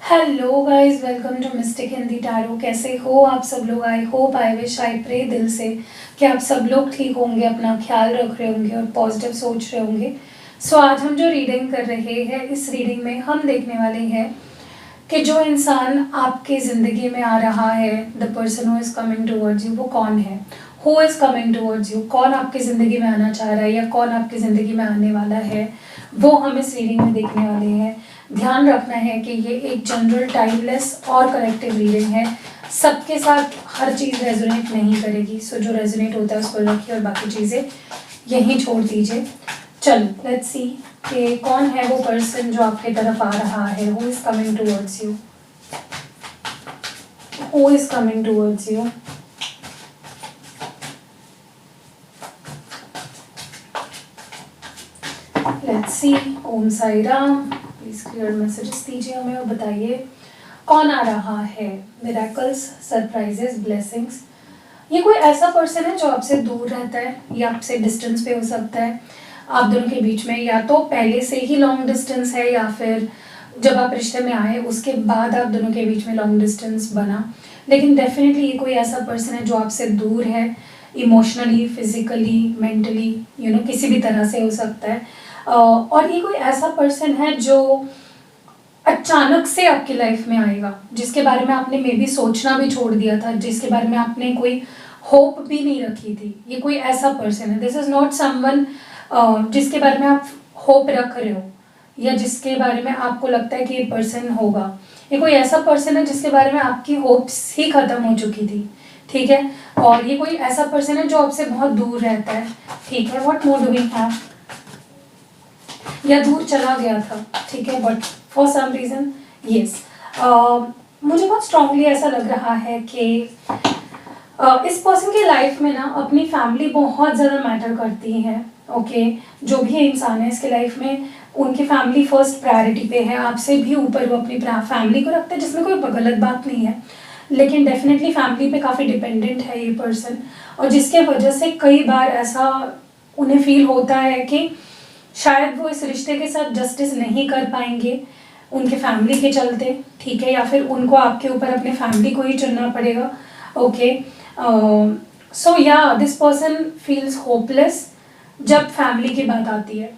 Hello guys, welcome to mystic Hindi tarot. कैसे हो आप सब लोग? I hope, I wish, I pray दिल से कि आप सब लोग ठीक होंगे, अपना ख्याल रख रहे होंगे और पॉजिटिव सोच रहे होंगे। सो आज हम जो रीडिंग कर रहे हैं, इस रीडिंग में हम देखने वाले हैं कि जो इंसान आपके ज़िंदगी में आ रहा है, the person who is coming towards you, वो कौन है। Who is coming towards you, कौन आपकी ज़िंदगी में आना चाह रहा है या कौन आपकी ज़िंदगी में आने वाला है, वो हम इस रीडिंग में देखने वाले हैं। ध्यान रखना है कि ये एक जनरल, टाइमलेस और कलेक्टिव रीडिंग है। सबके साथ हर चीज़ रेजोनेट नहीं करेगी। सो जो रेजोनेट होता है उसको रखिए और बाकी चीज़ें यहीं छोड़ दीजिए। चलो लेट्स सी कि कौन है वो पर्सन जो आपके तरफ आ रहा है। Who is coming towards you, who is coming towards you. Let's see. Om Sai Ram. Please clear messages दीजिए हमें और बताइए कौन आ रहा है। Miracles, surprises, blessings. ये कोई ऐसा पर्सन है जो आपसे दूर रहता है या आपसे डिस्टेंस पे हो सकता है। आप दोनों के बीच में या तो पहले से ही लॉन्ग डिस्टेंस है या फिर जब आप रिश्ते में आए उसके बाद आप दोनों के बीच में लॉन्ग डिस्टेंस बना। लेकिन डेफिनेटली ये कोई ऐसा पर्सन है जो आपसे दूर है, इमोशनली, फिजिकली, मेंटली, किसी भी तरह से हो सकता है। और ये कोई ऐसा पर्सन है जो अचानक से आपकी लाइफ में आएगा, जिसके बारे में आपने मे बी सोचना भी छोड़ दिया था, जिसके बारे में आपने कोई होप भी नहीं रखी थी। ये कोई ऐसा पर्सन है। दिस इज नॉट समवन जिसके बारे में आप होप रख रहे हो या जिसके बारे में आपको लगता है कि ये पर्सन होगा। ये कोई ऐसा पर्सन है जिसके बारे में आपकी होप्स ही खत्म हो चुकी थी, ठीक है। और ये कोई ऐसा पर्सन है जो आपसे बहुत दूर रहता है, ठीक है। What more do we have, या दूर चला गया था, ठीक है, but for some reason yes. मुझे बहुत स्ट्रांगली ऐसा लग रहा है कि इस पर्सन की लाइफ में ना अपनी फैमिली बहुत ज़्यादा मैटर करती है। ओके, जो भी इंसान है इसके लाइफ में उनकी फैमिली फर्स्ट प्रायोरिटी पे है। आपसे भी ऊपर वो अपनी फैमिली को रखते हैं, जिसमें कोई गलत बात नहीं है। लेकिन डेफिनेटली फैमिली पे काफ़ी डिपेंडेंट है ये पर्सन, और जिसके वजह से कई बार ऐसा उन्हें फील होता है कि शायद वो इस रिश्ते के साथ जस्टिस नहीं कर पाएंगे उनके फैमिली के चलते, ठीक है, या फिर उनको आपके ऊपर अपने फैमिली को ही चुनना पड़ेगा। ओके, सो या दिस पर्सन फील्स होपलेस जब फैमिली की बात आती है।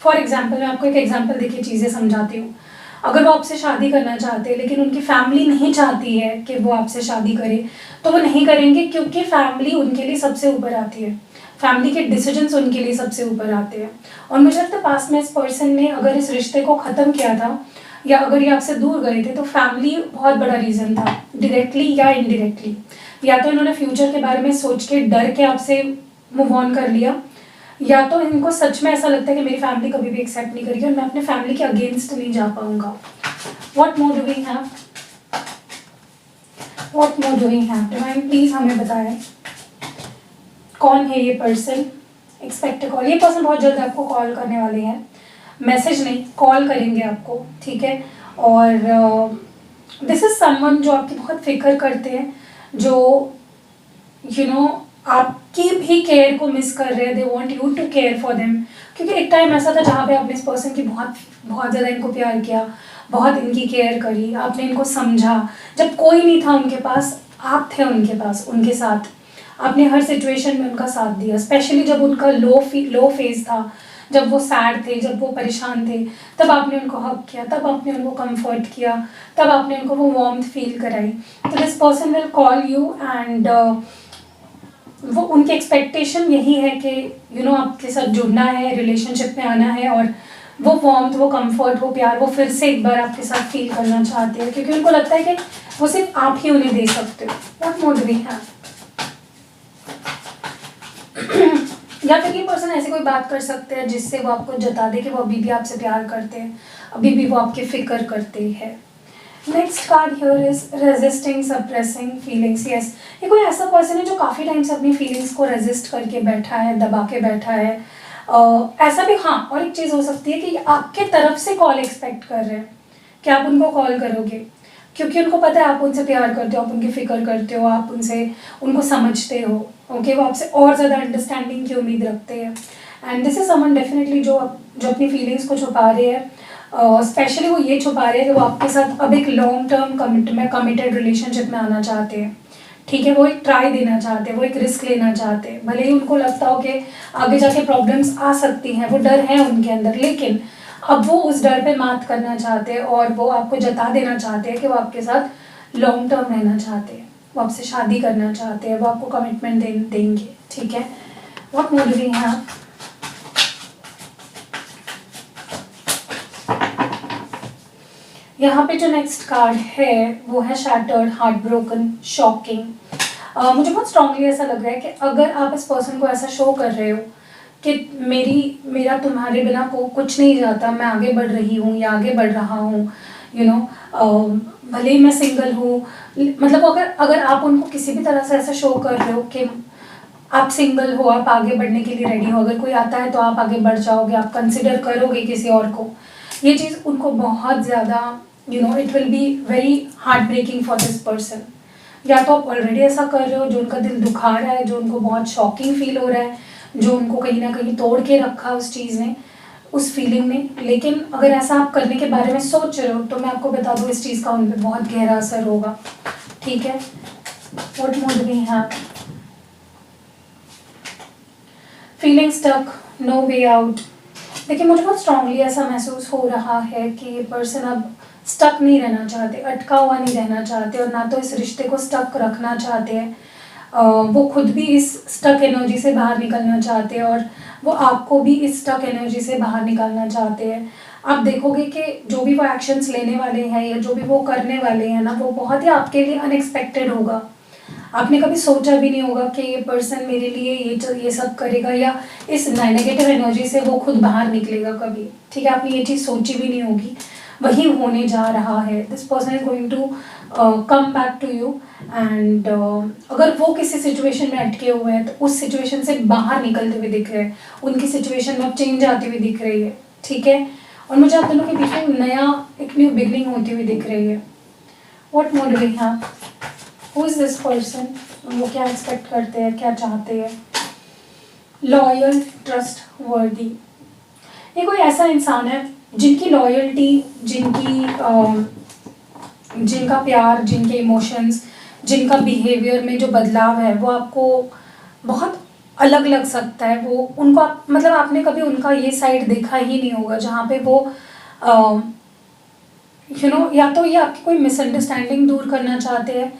फॉर एग्जाम्पल, मैं आपको एक एग्जाम्पल देके चीज़ें समझाती हूँ। अगर वो आपसे शादी करना चाहते हैं लेकिन उनकी फैमिली नहीं चाहती है कि वो आपसे शादी करे, तो वो नहीं करेंगे, क्योंकि फैमिली उनके लिए सबसे ऊपर आती है। फैमिली के डिसीजंस उनके लिए सबसे ऊपर आते हैं। और मुझे लगता है पास्ट में इस पर्सन ने अगर इस रिश्ते को ख़त्म किया था या अगर ये आपसे दूर गए थे तो फैमिली बहुत बड़ा रीज़न था, डायरेक्टली या इनडायरेक्टली। या तो इन्होंने फ्यूचर के बारे में सोच के डर के आपसे मूव ऑन कर लिया, या तो इनको सच में ऐसा लगता है कि मेरी फैमिली कभी भी एक्सेप्ट नहीं करेगी और मैं अपने फैमिली के अगेंस्ट नहीं जा पाऊंगा। What more do we have, what more do we have. Divine please हमें बताएं कौन है ये पर्सन। Expect call. ये पर्सन बहुत जल्द आपको कॉल करने वाले हैं, मैसेज नहीं, कॉल करेंगे आपको, ठीक है। और दिस इज समवन जो आपकी बहुत फिक्र करते हैं, जो आपकी भी केयर को मिस कर रहे हैं। They want you to care for them, क्योंकि एक टाइम ऐसा था जहाँ पे आपने इस पर्सन की बहुत बहुत ज़्यादा इनको प्यार किया, बहुत इनकी केयर करी, आपने इनको समझा। जब कोई नहीं था उनके पास, आप थे उनके पास, उनके साथ। आपने हर सिचुएशन में उनका साथ दिया, स्पेशली जब उनका लो फेज था, जब वो सैड थे, जब वो परेशान थे, तब आपने उनको हक किया, तब आपने उनको कंफर्ट किया, तब आपने उनको वो वार्मथ फील कराई। तो this person will call you and वो उनकी एक्सपेक्टेशन यही है कि आपके साथ जुड़ना है, रिलेशनशिप में आना है, और वो वार्मथ, वो कंफर्ट, वो प्यार, वो फिर से एक बार आपके साथ फील करना चाहते हैं, क्योंकि उनको लगता है कि वो सिर्फ आप ही उन्हें दे सकते हो। What more do we have. या फिर ये पर्सन ऐसे कोई बात कर सकते हैं जिससे वो आपको जता दे कि वो अभी भी आपसे प्यार करते हैं, अभी भी वो आपकी फिक्र करते हैं। Next card here is resisting, suppressing feelings. Yes, ये कोई ऐसा पर्सन है जो काफ़ी टाइम से अपनी फीलिंग्स को रेजिस्ट करके बैठा है, दबा के बैठा है। ऐसा भी, हाँ, और एक चीज़ हो सकती है कि आपके तरफ से कॉल एक्सपेक्ट कर रहे हैं कि आप उनको कॉल करोगे, क्योंकि उनको पता है आप उनसे प्यार करते हो, आप उनकी फिक्र करते हो, आप उनको समझते हो। ओके, वो आपसे और ज़्यादा अंडरस्टैंडिंग की उम्मीद रखते हैं। And this is someone definitely जो अपनी फीलिंग्स को छुपा रहे हैं, स्पेशली वो ये छुपा रहे हैं कि वो आपके साथ अब एक लॉन्ग टर्म कमिटेड रिलेशनशिप में आना चाहते हैं। ठीक है, वो एक ट्राई देना चाहते हैं, वो एक रिस्क लेना चाहते हैं, भले ही उनको लगता हो कि आगे जाके प्रॉब्लम्स आ सकती हैं, वो डर है उनके अंदर, लेकिन अब वो उस डर पे मात करना चाहते हैं और वो आपको जता देना चाहते हैं कि वो आपके साथ लॉन्ग टर्म रहना चाहते हैं, वो आपसे शादी करना चाहते हैं, वो आपको कमिटमेंट देंगे। ठीक है, व्हाट मूड वी हैव? यहाँ पे जो नेक्स्ट कार्ड है वो है शैटर्ड, हार्ट ब्रोकन, शॉकिंग। मुझे बहुत स्ट्रांगली ऐसा लग रहा है कि अगर आप इस पर्सन को ऐसा शो कर रहे हो कि मेरा तुम्हारे बिना को कुछ नहीं जाता, मैं आगे बढ़ रही हूँ या आगे बढ़ रहा हूँ, यू नो, भले ही मैं सिंगल हूँ, मतलब अगर आप उनको किसी भी तरह से ऐसा शो कर रहे हो कि आप सिंगल हो, आप आगे बढ़ने के लिए रेडी हो, अगर कोई आता है तो आप आगे बढ़ जाओगे, आप कंसिडर करोगे किसी और को, ये चीज़ उनको बहुत ज़्यादा it will be very heart breaking for this person. या तो आप ऑलरेडी ऐसा कर रहे हो जो उनका दिल दुखा रहा है, जो उनको बहुत शॉकिंग फील हो रहा है, जो उनको कहीं ना कहीं तोड़ के रखा उस चीज़ ने, उस फीलिंग ने। लेकिन अगर ऐसा आप करने के बारे में सोच रहे हो तो मैं आपको बता दूँ इस चीज़ का उन पर बहुत गहरा असर होगा। ठीक है, what mode we have? Feeling stuck, no way out. देखिए, मुझे बहुत स्ट्रांगली ऐसा महसूस हो रहा है कि ये पर्सन अब स्टक नहीं रहना चाहते, अटका हुआ नहीं रहना चाहते, और ना तो इस रिश्ते को स्टक रखना चाहते हैं। वो खुद भी इस स्टक एनर्जी से बाहर निकलना चाहते हैं और वो आपको भी इस स्टक एनर्जी से बाहर निकालना चाहते हैं। आप देखोगे कि जो भी वो एक्शंस लेने वाले हैं या जो भी वो करने वाले हैं ना, वो बहुत ही आपके लिए अनएक्सपेक्टेड होगा। आपने कभी सोचा भी नहीं होगा कि ये पर्सन मेरे लिए ये सब करेगा या इस नेगेटिव एनर्जी से वो खुद बाहर निकलेगा कभी। ठीक है, आपने ये चीज़ सोची भी नहीं होगी, वही होने जा रहा है। This person is going to come back to you and अगर वो किसी सिचुएशन में अटके हुए हैं तो उस सिचुएशन से बाहर निकलते हुए दिख रहे हैं, उनकी सिचुएशन में अब चेंज आती हुई दिख रही है। ठीक है, और मुझे आप दोनों के बीच में एक न्यू बिगनिंग होती हुई दिख रही है। What mode we have? Who is this person? वो क्या एक्सपेक्ट करते हैं, क्या चाहते हैं? लॉयल, ट्रस्ट वर्दी। ये कोई ऐसा इंसान है जिनकी लॉयल्टी, जिनका प्यार, जिनके इमोशंस, जिनका बिहेवियर में जो बदलाव है वो आपको बहुत अलग लग सकता है। वो उनको मतलब आपने कभी उनका ये साइड देखा ही नहीं होगा जहाँ पे वो या तो ये आपकी कोई मिसअंडरस्टैंडिंग दूर करना चाहते हैं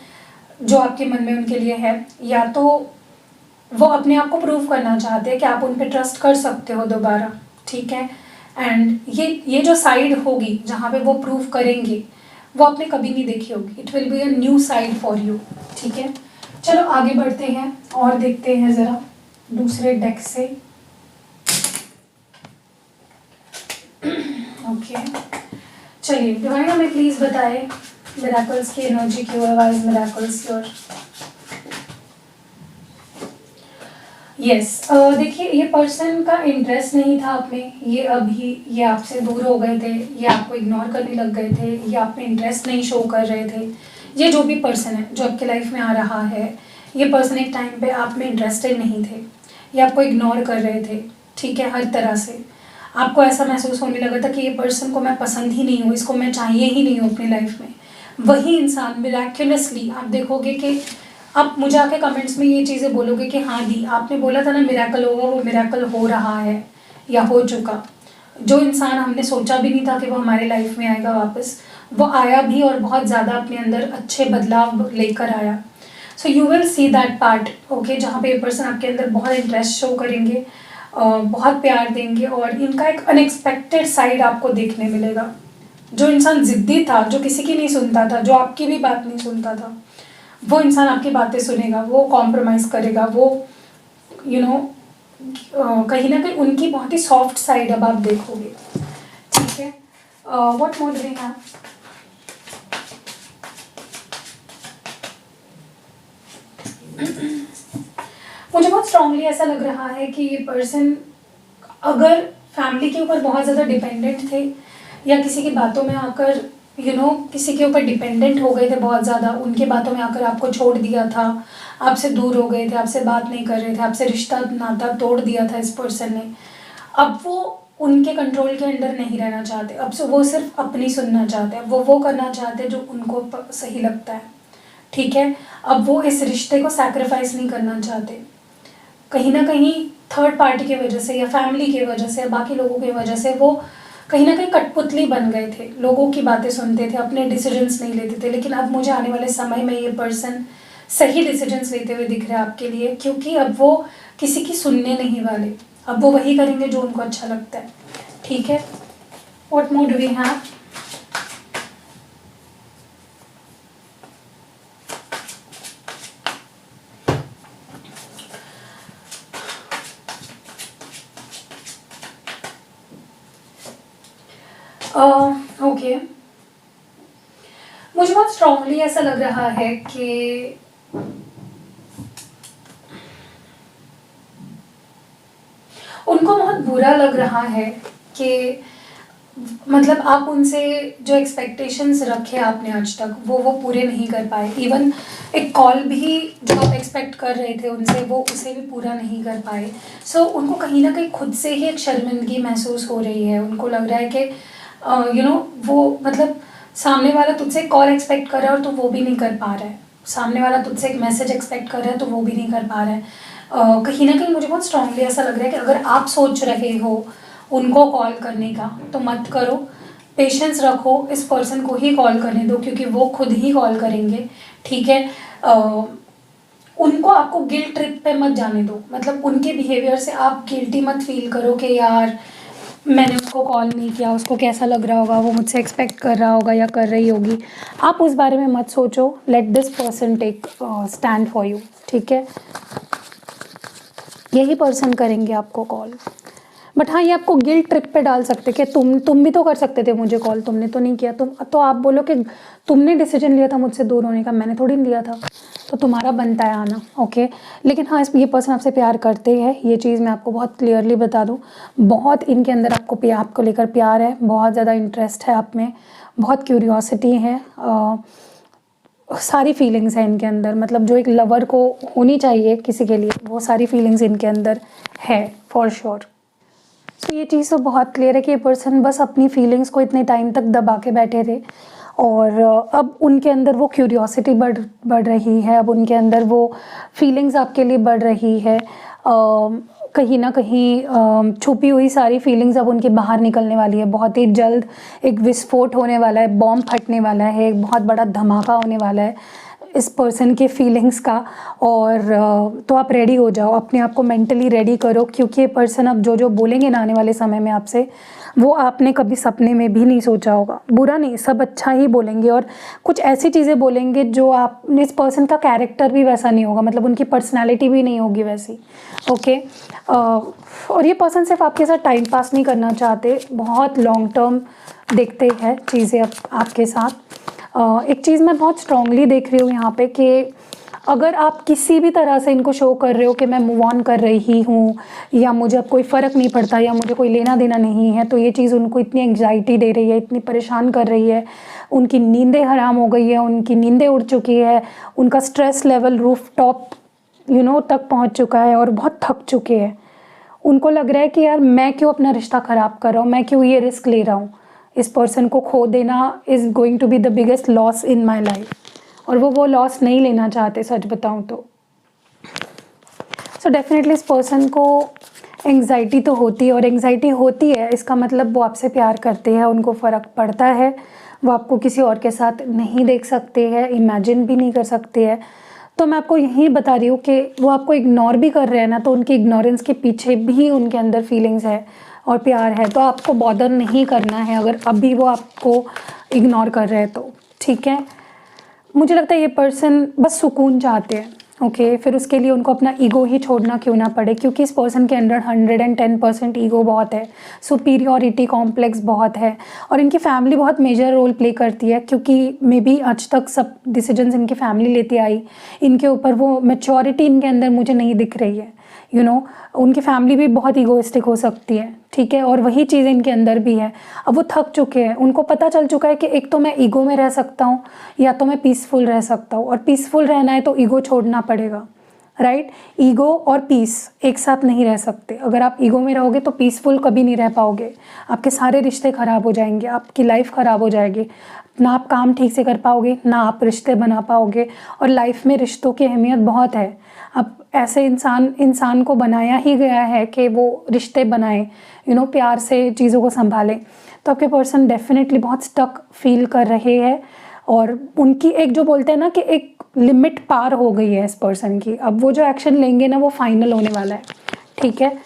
जो आपके मन में उनके लिए है, या तो वो अपने आप को प्रूव करना चाहते हैं कि आप उन पर ट्रस्ट कर सकते हो दोबारा। ठीक है, एंड ये जो साइड होगी जहाँ पे वो प्रूव करेंगे वो आपने कभी नहीं देखी होगी। It will be a new side for you. ठीक है, चलो आगे बढ़ते हैं और देखते हैं ज़रा दूसरे डेक से। ओके, चलिए डिवाइन हमें प्लीज़ बताए मिराकल्स की एनर्जी की ओर, वाइज मिराकल्स की ओर। यस, देखिए ये पर्सन का इंटरेस्ट नहीं था आप में, ये आपसे दूर हो गए थे, ये आपको इग्नोर करने लग गए थे, ये आप में इंटरेस्ट नहीं शो कर रहे थे। ये जो भी पर्सन है जो आपके लाइफ में आ रहा है, ये पर्सन एक टाइम पे आप में इंटरेस्टेड नहीं थे, ये आपको इग्नोर कर रहे थे। ठीक है, हर तरह से आपको ऐसा महसूस होने लगा था कि ये पर्सन को मैं पसंद ही नहीं हूँ, इसको मैं चाहिए ही नहीं हूँ अपनी लाइफ में। वही इंसान मिराक्युलसली आप देखोगे कि आप मुझे आके कमेंट्स में ये चीज़ें बोलोगे कि हाँ दी, आपने बोला था ना मिरेकल होगा, वो मिरेकल हो रहा है या हो चुका। जो इंसान हमने सोचा भी नहीं था कि वो हमारे लाइफ में आएगा वापस, वो आया भी और बहुत ज़्यादा अपने अंदर अच्छे बदलाव लेकर आया। So you will see that part, okay, जहाँ पे ये पर्सन आपके अंदर बहुत इंटरेस्ट शो करेंगे, बहुत प्यार देंगे और इनका एक अनएक्सपेक्टेड साइड आपको देखने मिलेगा। जो इंसान ज़िद्दी था, जो किसी की नहीं सुनता था, जो आपकी भी बात नहीं सुनता था, वो इंसान आपकी बातें सुनेगा, वो कॉम्प्रोमाइज़ करेगा, वो कहीं ना कहीं उनकी बहुत ही सॉफ्ट साइड अब आप देखोगे। ठीक है, व्हाट मोड वी हैव? मुझे बहुत स्ट्रांगली ऐसा लग रहा है कि ये पर्सन अगर फैमिली के ऊपर बहुत ज़्यादा डिपेंडेंट थे या किसी की बातों में आकर किसी के ऊपर डिपेंडेंट हो गए थे बहुत ज़्यादा, उनके बातों में आकर आपको छोड़ दिया था, आपसे दूर हो गए थे, आपसे बात नहीं कर रहे थे, आपसे रिश्ता नाता तोड़ दिया था इस पर्सन ने, अब वो उनके कंट्रोल के अंडर नहीं रहना चाहते, अब वो सिर्फ अपनी सुनना चाहते हैं, वो करना चाहते हैं जो उनको सही लगता है, ठीक है। अब वो इस रिश्ते को सैक्रिफाइस नहीं करना चाहते, कहीं ना कहीं थर्ड पार्टी की वजह से या फैमिली की वजह से या बाकी लोगों की वजह से वो कहीं ना कहीं कठपुतली बन गए थे, लोगों की बातें सुनते थे, अपने डिसीजंस नहीं लेते थे। लेकिन अब मुझे आने वाले समय में ये पर्सन सही डिसीजंस लेते हुए दिख रहे हैं आपके लिए, क्योंकि अब वो किसी की सुनने नहीं वाले, अब वो वही करेंगे जो उनको अच्छा लगता है, ठीक है। What more do we have? Okay, मुझे बहुत स्ट्रांगली ऐसा लग रहा है कि उनको बहुत बुरा लग रहा है कि मतलब आप उनसे जो एक्सपेक्टेशंस रखे आपने आज तक वो पूरे नहीं कर पाए। इवन एक कॉल भी जो आप एक्सपेक्ट कर रहे थे उनसे, वो उसे भी पूरा नहीं कर पाए। सो उनको कहीं ना कहीं खुद से ही एक शर्मिंदगी महसूस हो रही है। उनको लग रहा है कि वो मतलब सामने वाला तुझसे कॉल एक्सपेक्ट कर रहा है और तो वो भी नहीं कर पा रहा है, सामने वाला तुझसे एक मैसेज एक्सपेक्ट कर रहा है तो वो भी नहीं कर पा रहा है। कहीं ना कहीं मुझे बहुत स्ट्रांगली ऐसा लग रहा है कि अगर आप सोच रहे हो उनको कॉल करने का तो मत करो, पेशेंस रखो, इस पर्सन को ही कॉल करने दो क्योंकि वो खुद ही कॉल करेंगे, ठीक है। उनको आपको गिल्ट ट्रिप पे मत जाने दो, मतलब उनके बिहेवियर से आप गिल्टी मत फील करो कि यार मैंने उसको कॉल नहीं किया, उसको कैसा लग रहा होगा, वो मुझसे एक्सपेक्ट कर रहा होगा या कर रही होगी। आप उस बारे में मत सोचो, let this person take stand for you, ठीक है। यही पर्सन करेंगे आपको कॉल, बट हाँ ये आपको गिल्ट ट्रिप पे डाल सकते कि तुम भी तो कर सकते थे मुझे कॉल, तुमने तो नहीं किया। तुम तो आप बोलो कि तुमने डिसीजन लिया था मुझसे दूर होने का, मैंने थोड़ी लिया था, तो तुम्हारा बनता है आना, ओके। लेकिन हाँ ये पर्सन आपसे प्यार करते हैं, ये चीज़ मैं आपको बहुत क्लियरली बता दूँ। बहुत इनके अंदर आपको लेकर प्यार है, बहुत ज़्यादा इंटरेस्ट है आप में, बहुत क्यूरियोसिटी है, सारी फीलिंग्स हैं इनके अंदर। मतलब जो एक लवर को होनी चाहिए किसी के लिए, वो सारी फीलिंग्स इनके अंदर है फॉर श्योर। तो ये चीज़ तो बहुत क्लियर है कि ये पर्सन बस अपनी फीलिंग्स को इतने टाइम तक दबा के बैठे थे और अब उनके अंदर वो क्यूरियोसिटी बढ़ रही है, अब उनके अंदर वो फीलिंग्स आपके लिए बढ़ रही है। कहीं ना कहीं छुपी हुई सारी फीलिंग्स अब उनकी बाहर निकलने वाली है। बहुत ही जल्द एक विस्फोट होने वाला है, बॉम्ब फटने वाला है, एक बहुत बड़ा धमाका होने वाला है इस पर्सन के फीलिंग्स का। और तो आप रेडी हो जाओ, अपने आप को मेंटली रेडी करो, क्योंकि ये पर्सन अब जो बोलेंगे ना आने वाले समय में आपसे, वो आपने कभी सपने में भी नहीं सोचा होगा। बुरा नहीं, सब अच्छा ही बोलेंगे और कुछ ऐसी चीज़ें बोलेंगे जो आप, इस पर्सन का कैरेक्टर भी वैसा नहीं होगा, मतलब उनकी पर्सनैलिटी भी नहीं होगी वैसी, ओके। और ये पर्सन सिर्फ आपके साथ टाइम पास नहीं करना चाहते, बहुत लॉन्ग टर्म देखते हैं चीज़ें आपके साथ। एक चीज़ मैं बहुत स्ट्रांगली देख रही हूँ यहाँ पे कि अगर आप किसी भी तरह से इनको शो कर रहे हो कि मैं मूव ऑन कर रही हूँ या मुझे अब कोई फ़र्क नहीं पड़ता या मुझे कोई लेना देना नहीं है, तो ये चीज़ उनको इतनी एंग्जाइटी दे रही है, इतनी परेशान कर रही है, उनकी नींदें हराम हो गई है, उनकी नींदें उड़ चुकी है, उनका स्ट्रेस लेवल रूफ टॉप तक पहुँच चुका है और बहुत थक चुके हैं। उनको लग रहा है कि यार मैं क्यों अपना रिश्ता ख़राब कर रहा हूँ, मैं क्यों ये रिस्क ले रहा हूँ। इस पर्सन को खो देना is going to be the biggest loss in my life, और वो लॉस नहीं लेना चाहते, सच बताऊँ तो। सो डेफिनेटली इस पर्सन को एंग्जाइटी तो होती है, और एंग्जाइटी होती है इसका मतलब वो आपसे प्यार करते हैं, उनको फ़र्क पड़ता है, वो आपको किसी और के साथ नहीं देख सकते हैं, इमेजिन भी नहीं कर सकते हैं। तो मैं आपको यही बता रही हूँ कि वो आपको इग्नोर भी कर रहे हैं ना, तो उनकी इग्नोरेंस के पीछे भी उनके अंदर फीलिंग्स है और प्यार है। तो आपको बॉदर नहीं करना है अगर अभी वो आपको इग्नोर कर रहे हैं तो, ठीक है। मुझे लगता है ये पर्सन बस सुकून चाहते हैं, ओके। फिर उसके लिए उनको अपना ईगो ही छोड़ना क्यों ना पड़े, क्योंकि इस पर्सन के अंदर 110% ईगो बहुत है, सुपीरियॉरिटी कॉम्प्लेक्स बहुत है, और इनकी फैमिली बहुत मेजर रोल प्ले करती है, क्योंकि मे बी आज तक सब डिसीजंस इनकी फैमिली लेती आई, इनके ऊपर वो मैच्योरिटी इनके अंदर मुझे नहीं दिख रही है। उनकी फैमिली भी बहुत ईगोइस्टिक हो सकती है, ठीक है, और वही चीज़ इनके अंदर भी है। अब वो थक चुके हैं, उनको पता चल चुका है कि एक तो मैं ईगो में रह सकता हूँ या तो मैं पीसफुल रह सकता हूँ, और पीसफुल रहना है तो ईगो छोड़ना पड़ेगा, राइट। ईगो और पीस एक साथ नहीं रह सकते। अगर आप ईगो में रहोगे तो पीसफुल कभी नहीं रह पाओगे, आपके सारे रिश्ते ख़राब हो जाएंगे, आपकी लाइफ ख़राब हो जाएगी, ना आप काम ठीक से कर पाओगे, ना आप रिश्ते बना पाओगे। और लाइफ में रिश्तों की अहमियत बहुत है। अब ऐसे इंसान को बनाया ही गया है कि वो रिश्ते बनाए, प्यार से चीज़ों को संभालें। तो आपके पर्सन डेफिनेटली बहुत स्टक फील कर रहे हैं, और उनकी एक जो बोलते हैं ना कि एक लिमिट पार हो गई है इस पर्सन की। अब वो जो एक्शन लेंगे ना वो फाइनल होने वाला है, ठीक है।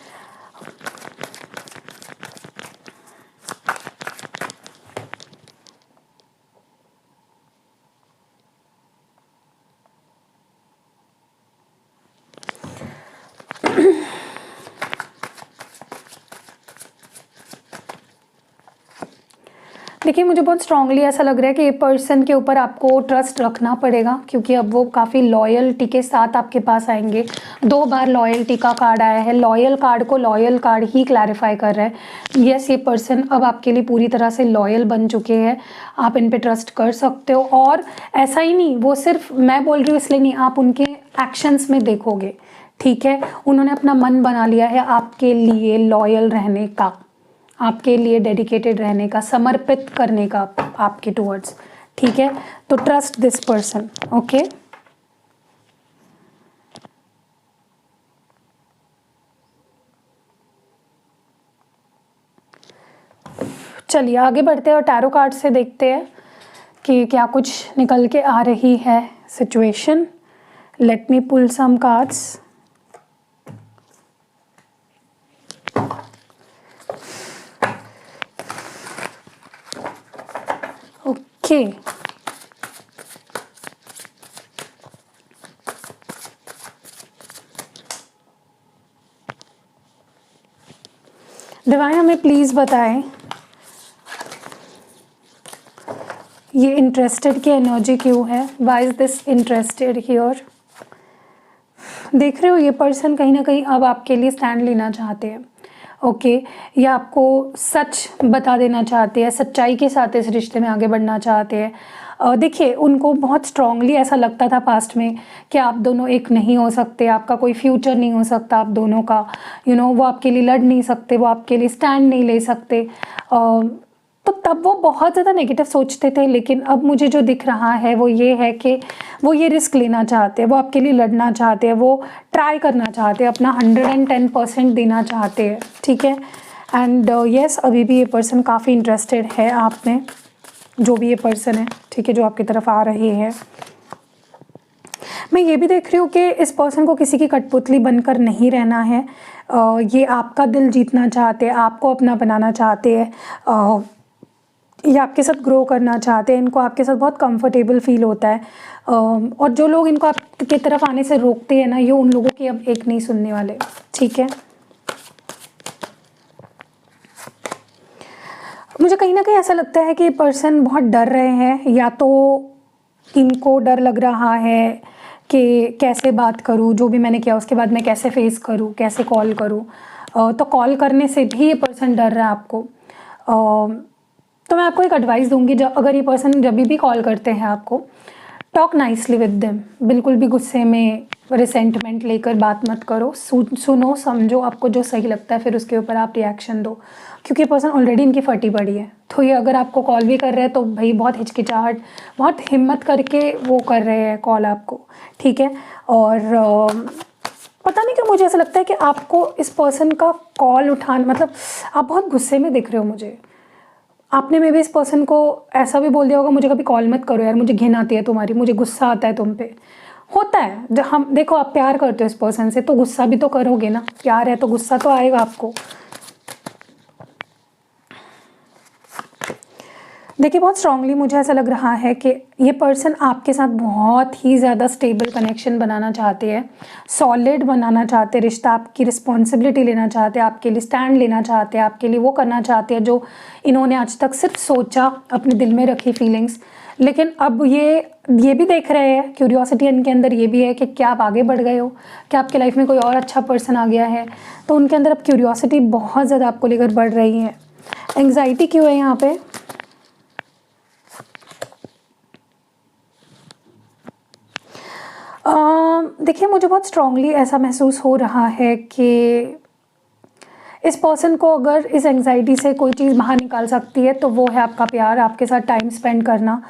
देखिए, मुझे बहुत स्ट्रांगली ऐसा लग रहा है कि ये पर्सन के ऊपर आपको ट्रस्ट रखना पड़ेगा, क्योंकि अब वो काफ़ी लॉयल्टी के साथ आपके पास आएंगे। 2 बार लॉयल्टी का कार्ड आया है, लॉयल कार्ड को लॉयल कार्ड ही क्लैरिफाई कर रहा है। यस, ये पर्सन अब आपके लिए पूरी तरह से लॉयल बन चुके हैं, आप इन पे ट्रस्ट कर सकते हो। और ऐसा ही नहीं, वो सिर्फ मैं बोल रही हूँ इसलिए नहीं, आप उनके एक्शंस में देखोगे, ठीक है। उन्होंने अपना मन बना लिया है आपके लिए लॉयल रहने का, आपके लिए डेडिकेटेड रहने का, समर्पित करने का आपके टुवर्ड्स, ठीक है। तो ट्रस्ट दिस पर्सन, ओके। चलिए आगे बढ़ते हैं और टैरो कार्ड से देखते हैं कि क्या कुछ निकल के आ रही है सिचुएशन। लेट मी पुल सम कार्ड्स। ओके, डिवाइन हमें प्लीज़ बताएं ये इंटरेस्टेड की एनर्जी क्यों है, why is this interested here. देख रहे हो ये पर्सन कहीं ना कहीं अब आपके लिए स्टैंड लेना चाहते हैं, ओके। या आपको सच बता देना चाहते हैं, सच्चाई के साथ इस रिश्ते में आगे बढ़ना चाहते हैं। देखिए, उनको बहुत स्ट्रांगली ऐसा लगता था पास्ट में कि आप दोनों एक नहीं हो सकते, आपका कोई फ्यूचर नहीं हो सकता आप दोनों का, वो आपके लिए लड़ नहीं सकते, वो आपके लिए स्टैंड नहीं ले सकते। तो तब वो बहुत ज़्यादा नेगेटिव सोचते थे, लेकिन अब मुझे जो दिख रहा है वो ये है कि वो ये रिस्क लेना चाहते हैं, वो आपके लिए लड़ना चाहते हैं, वो ट्राई करना चाहते हैं, अपना 110% देना चाहते हैं, ठीक है। एंड यस, अभी भी ये पर्सन काफ़ी इंटरेस्टेड है आप में, जो भी ये पर्सन है, ठीक है, जो आपकी तरफ आ रहे हैं। मैं ये भी देख रही हूँ कि इस पर्सन को किसी की कठपुतली बनकर नहीं रहना है। ये आपका दिल जीतना चाहते हैं, आपको अपना बनाना चाहते हैं, ये आपके साथ ग्रो करना चाहते हैं, इनको आपके साथ बहुत कंफर्टेबल फील होता है। और जो लोग इनको आपकी तरफ आने से रोकते हैं ना, ये उन लोगों की अब एक नहीं सुनने वाले, ठीक है। मुझे कहीं ना कहीं ऐसा लगता है कि ये पर्सन बहुत डर रहे हैं, या तो इनको डर लग रहा है कि कैसे बात करूं, जो भी मैंने किया उसके बाद मैं कैसे फेस करूं, कैसे कॉल करूं। तो कॉल करने से भी ये पर्सन डर रहा है आपको। तो मैं आपको एक एडवाइस दूंगी, अगर ये पर्सन जब भी कॉल करते हैं आपको, टॉक नाइसली विद देम। बिल्कुल भी गुस्से में रिसेंटमेंट लेकर बात मत करो, सुनो समझो, आपको जो सही लगता है फिर उसके ऊपर आप रिएक्शन दो, क्योंकि पर्सन ऑलरेडी इनकी फटी पड़ी है। तो ये अगर आपको कॉल भी कर रहे हैं तो भाई बहुत हिचकिचाहट, बहुत हिम्मत करके वो कर रहे हैं कॉल आपको, ठीक है। और पता नहीं क्यों मुझे ऐसा लगता है कि आपको इस पर्सन का कॉल उठाना, मतलब आप बहुत गुस्से में दिख रहे हो मुझे। आपने मे भी इस पर्सन को ऐसा भी बोल दिया होगा, मुझे कभी कॉल मत करो यार, मुझे घिन आती है तुम्हारी, मुझे गुस्सा आता है तुम पे। होता है, जब हम देखो आप प्यार करते हो इस पर्सन से तो गुस्सा भी तो करोगे ना, प्यार है तो गुस्सा तो आएगा आपको। देखिए, बहुत स्ट्रांगली मुझे ऐसा लग रहा है कि ये पर्सन आपके साथ बहुत ही ज़्यादा स्टेबल कनेक्शन बनाना चाहते हैं, सॉलिड बनाना चाहते हैं रिश्ता, आपकी रिस्पॉन्सिबिलिटी लेना चाहते हैं, आपके लिए स्टैंड लेना चाहते हैं, आपके लिए वो करना चाहते हैं जो इन्होंने आज तक सिर्फ सोचा, अपने दिल में रखी फीलिंग्स। लेकिन अब ये भी देख रहे हैं, क्यूरियोसिटी इनके अंदर ये भी है कि क्या आप आगे बढ़ गए हो, क्या आपके लाइफ में कोई और अच्छा पर्सन आ गया है। तो उनके अंदर अब क्यूरियोसिटी बहुत ज़्यादा आपको लेकर बढ़ रही है। एंग्जाइटी क्यों है यहाँ पे? देखिए मुझे बहुत स्ट्रांगली ऐसा महसूस हो रहा है कि इस पर्सन को अगर इस एंग्जाइटी से कोई चीज़ बाहर निकाल सकती है तो वो है आपका प्यार, आपके साथ टाइम स्पेंड करना।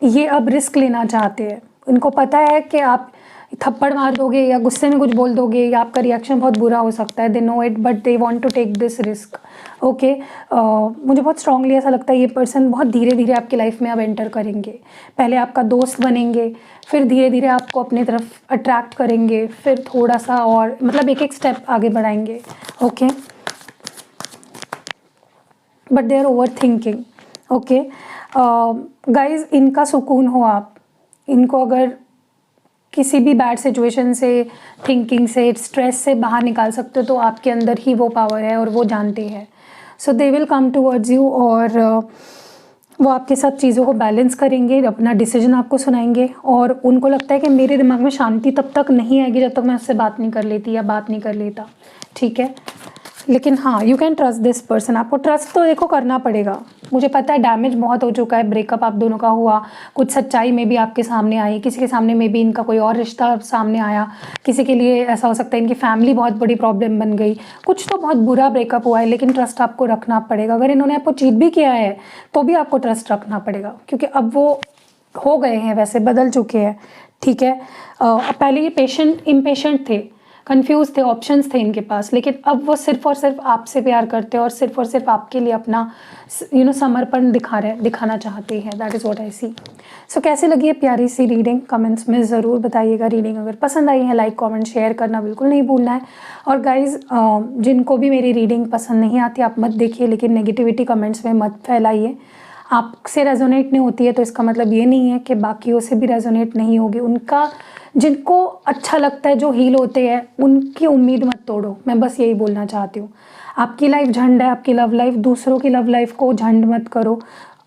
ये अब रिस्क लेना चाहते हैं। इनको पता है कि आप थप्पड़ मार दोगे या गुस्से में कुछ बोल दोगे या आपका रिएक्शन बहुत बुरा हो सकता है, they know it but they want to take this risk. Okay, मुझे बहुत स्ट्रांगली ऐसा लगता है ये पर्सन बहुत धीरे धीरे आपकी लाइफ में अब एंटर करेंगे। पहले आपका दोस्त बनेंगे, फिर धीरे धीरे आपको अपनी तरफ अट्रैक्ट करेंगे, फिर थोड़ा सा और मतलब एक एक स्टेप आगे बढ़ाएंगे। Okay, but they are over thinking. Okay guys, इनका सुकून हो आप, इनको अगर किसी भी बैड सिचुएशन से, थिंकिंग से, स्ट्रेस से बाहर निकाल सकते हो तो आपके अंदर ही वो पावर है और वो जानते हैं। So they will come towards you और वो आपके साथ चीज़ों को बैलेंस करेंगे, अपना डिसीजन आपको सुनाएंगे। और उनको लगता है कि मेरे दिमाग में शांति तब तक नहीं आएगी जब तक मैं उससे बात नहीं कर लेती या बात नहीं कर लेता। ठीक है, लेकिन हाँ, you can trust this person. आपको ट्रस्ट तो देखो करना पड़ेगा। मुझे पता है डैमेज बहुत हो चुका है, ब्रेकअप आप दोनों का हुआ, कुछ सच्चाई में भी आपके सामने आई, किसी के सामने में भी इनका कोई और रिश्ता सामने आया, किसी के लिए ऐसा हो सकता है इनकी फैमिली बहुत बड़ी प्रॉब्लम बन गई, कुछ तो बहुत बुरा ब्रेकअप हुआ है। लेकिन ट्रस्ट आपको रखना पड़ेगा। अगर इन्होंने आपको चीट भी किया है तो भी आपको ट्रस्ट रखना पड़ेगा, क्योंकि अब वो हो गए हैं, वैसे बदल चुके हैं। ठीक है, पहले ये पेशेंट इम्पेशेंट थे, कंफ्यूज थे, ऑप्शंस थे इनके पास, लेकिन अब वो सिर्फ और सिर्फ आपसे प्यार करते हैं और सिर्फ आपके लिए अपना समर्पण दिखाना चाहते हैं। दैट इज़ व्हाट आई सी। सो कैसे लगी है प्यारी सी रीडिंग, कमेंट्स में ज़रूर बताइएगा। रीडिंग अगर पसंद आई है, लाइक कमेंट शेयर करना बिल्कुल नहीं भूलना है। और गाइज, जिनको भी मेरी रीडिंग पसंद नहीं आती आप मत देखिए, लेकिन नेगेटिविटी कमेंट्स में मत फैलाइए। आपसे रेजोनेट नहीं होती है तो इसका मतलब ये नहीं है कि बाकियों से भी रेजोनेट नहीं होगी। उनका जिनको अच्छा लगता है, जो हील होते हैं, उनकी उम्मीद मत तोड़ो। मैं बस यही बोलना चाहती हूँ। आपकी लाइफ झंड है, आपकी लव लाइफ, दूसरों की लव लाइफ को झंड मत करो।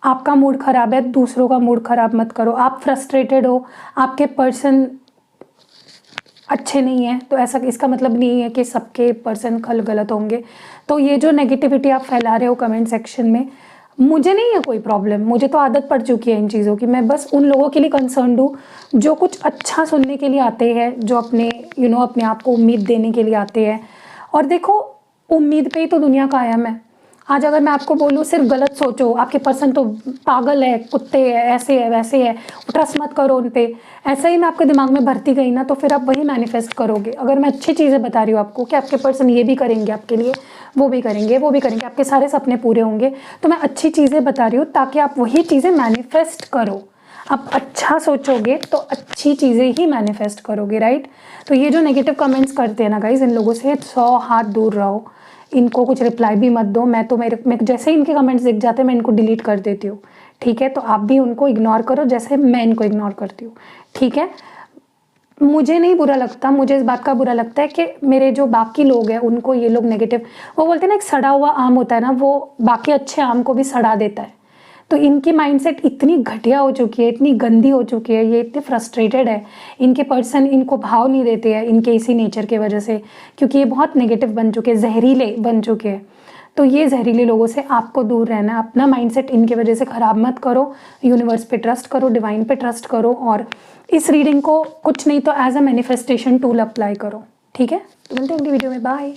आपका मूड ख़राब है, दूसरों का मूड ख़राब मत करो। आप फ्रस्ट्रेटेड हो, आपके पर्सन अच्छे नहीं है तो ऐसा इसका मतलब नहीं है कि सबके पर्सन कल गलत होंगे। तो ये जो नेगेटिविटी आप फैला रहे हो कमेंट सेक्शन में, मुझे नहीं है कोई प्रॉब्लम, मुझे तो आदत पड़ चुकी है इन चीज़ों की। मैं बस उन लोगों के लिए कंसर्न हूँ जो कुछ अच्छा सुनने के लिए आते हैं, जो अपने अपने आप को उम्मीद देने के लिए आते हैं। और देखो, उम्मीद पे ही तो दुनिया कायम है। आज अगर मैं आपको बोलूँ सिर्फ गलत सोचो, आपके पर्सन तो पागल है, कुत्ते है, ऐसे है, वैसे है, ट्रस्ट मत करो उन पे, ऐसा ही मैं आपके दिमाग में भरती गई ना, तो फिर आप वही मैनिफेस्ट करोगे। अगर मैं अच्छी चीज़ें बता रही हूँ आपको कि आपके पर्सन ये भी करेंगे आपके लिए, वो भी करेंगे, वो भी करेंगे, आपके सारे सपने पूरे होंगे, तो मैं अच्छी चीज़ें बता रही हूँ ताकि आप वही चीज़ें मैनिफेस्ट करो। आप अच्छा सोचोगे तो अच्छी चीज़ें ही मैनिफेस्ट करोगे, राइट। तो ये जो नेगेटिव कमेंट्स करते हैं ना गाइज, इन लोगों से 100 हाथ दूर रहो। इनको कुछ रिप्लाई भी मत दो। मैं तो मेरे जैसे ही इनके कमेंट्स दिख जाते हैं मैं इनको डिलीट कर देती हूँ। ठीक है, तो आप भी उनको इग्नोर करो जैसे मैं इनको इग्नोर करती हूँ। ठीक है, मुझे नहीं बुरा लगता, मुझे इस बात का बुरा लगता है कि मेरे जो बाकी लोग हैं उनको ये लोग नेगेटिव, वो बोलते हैं ना एक सड़ा हुआ आम होता है ना, वो बाकी अच्छे आम को भी सड़ा देता है। तो इनकी माइंडसेट इतनी घटिया हो चुकी है, इतनी गंदी हो चुकी है, ये इतने फ्रस्ट्रेटेड है, इनके पर्सन इनको भाव नहीं देते हैं इनके इसी नेचर के वजह से, क्योंकि ये बहुत नेगेटिव बन चुके हैं, जहरीले बन चुके हैं। तो ये जहरीले लोगों से आपको दूर रहना है। अपना माइंडसेट इनकी वजह से ख़राब मत करो। यूनिवर्स पे ट्रस्ट करो, डिवाइन पे ट्रस्ट करो, और इस रीडिंग को कुछ नहीं तो as a manifestation tool apply करो। ठीक है, तो मिलते हैं अगली वीडियो में, बाय।